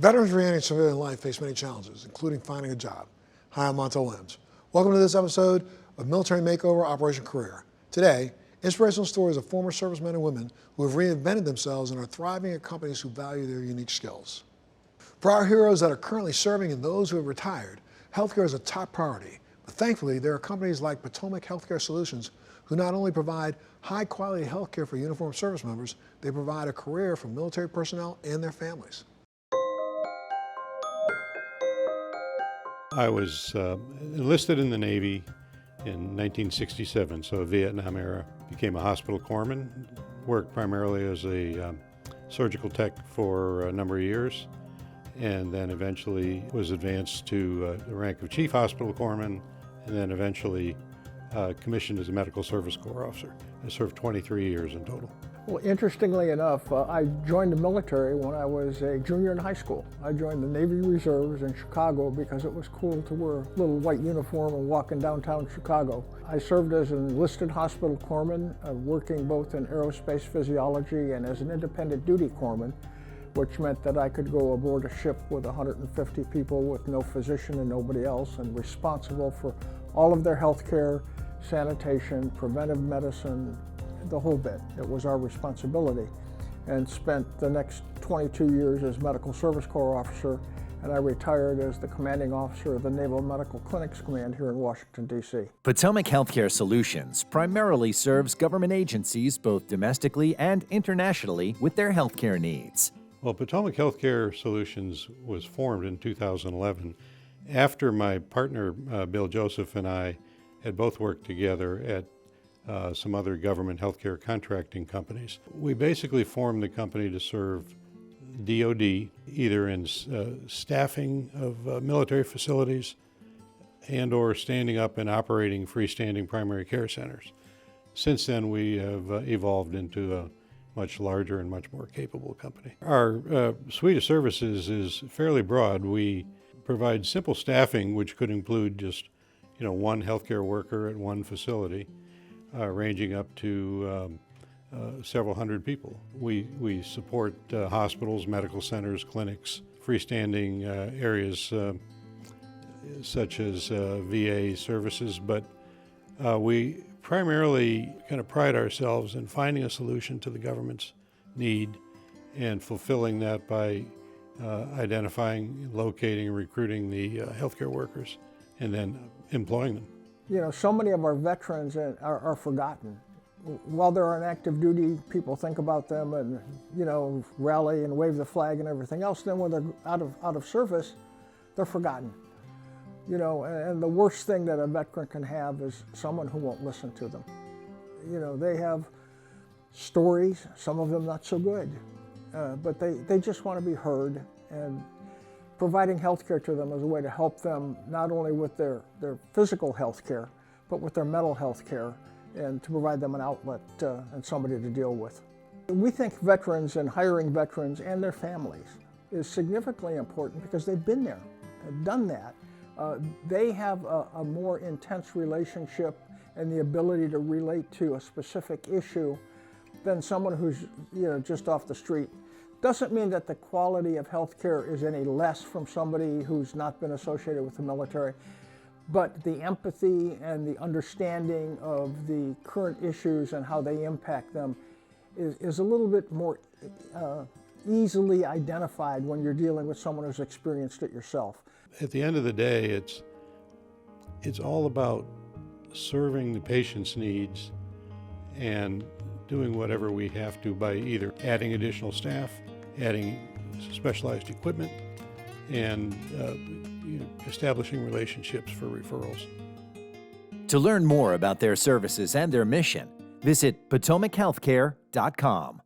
Veterans reentering civilian life face many challenges, including finding a job. Hi, I'm Montel Williams. Welcome to this episode of Military Makeover Operation Career. Today, inspirational stories of former servicemen and women who have reinvented themselves and are thriving at companies who value their unique skills. For our heroes that are currently serving and those who have retired, healthcare is a top priority. But thankfully, there are companies like Potomac Healthcare Solutions who not only provide high-quality healthcare for uniformed service members, they provide a career for military personnel and their families. I was enlisted in the Navy in 1967, so Vietnam era. Became a hospital corpsman, worked primarily as a surgical tech for a number of years, and then eventually was advanced to the rank of chief hospital corpsman, and then eventually commissioned as a medical service corps officer. I served 23 years in total. Well, interestingly enough, I joined the military when I was a junior in high school. I joined the Navy Reserves in Chicago because it was cool to wear a little white uniform and walk in downtown Chicago. I served as an enlisted hospital corpsman, working both in aerospace physiology and as an independent duty corpsman, which meant that I could go aboard a ship with 150 people with no physician and nobody else, and responsible for all of their health care, sanitation, preventive medicine, the whole bit. It was our responsibility, and spent the next 22 years as Medical Service Corps officer, and I retired as the commanding officer of the Naval Medical Clinics Command here in Washington, D.C. Potomac Healthcare Solutions primarily serves government agencies both domestically and internationally with their healthcare needs. Well, Potomac Healthcare Solutions was formed in 2011 after my partner, Bill Joseph, and I had both worked together at some other government healthcare contracting companies. We basically formed the company to serve DoD, either in staffing of military facilities and or standing up and operating freestanding primary care centers. Since then, we have evolved into a much larger and much more capable company. Our suite of services is fairly broad. We provide simple staffing, which could include just one healthcare worker at one facility, ranging up to several hundred people. We support hospitals, medical centers, clinics, freestanding areas such as VA services, but we primarily kind of pride ourselves in finding a solution to the government's need and fulfilling that by identifying, locating, and recruiting the healthcare workers and then employing them. So many of our veterans are forgotten. While they're on active duty, people think about them and, rally and wave the flag and everything else. Then when they're out of service, they're forgotten. And the worst thing that a veteran can have is someone who won't listen to them. They have stories, some of them not so good, but they just want to be heard, and providing health care to them is a way to help them not only with their physical health care, but with their mental health care, and to provide them an outlet and somebody to deal with. We think veterans and hiring veterans and their families is significantly important because they've been there and done that. They have a more intense relationship and the ability to relate to a specific issue than someone who's just off the street. Doesn't mean that the quality of health care is any less from somebody who's not been associated with the military, but the empathy and the understanding of the current issues and how they impact them is a little bit more easily identified when you're dealing with someone who's experienced it yourself. At the end of the day, it's all about serving the patient's needs and doing whatever we have to by either adding additional staff, adding specialized equipment, and establishing relationships for referrals. To learn more about their services and their mission, visit PotomacHealthcare.com.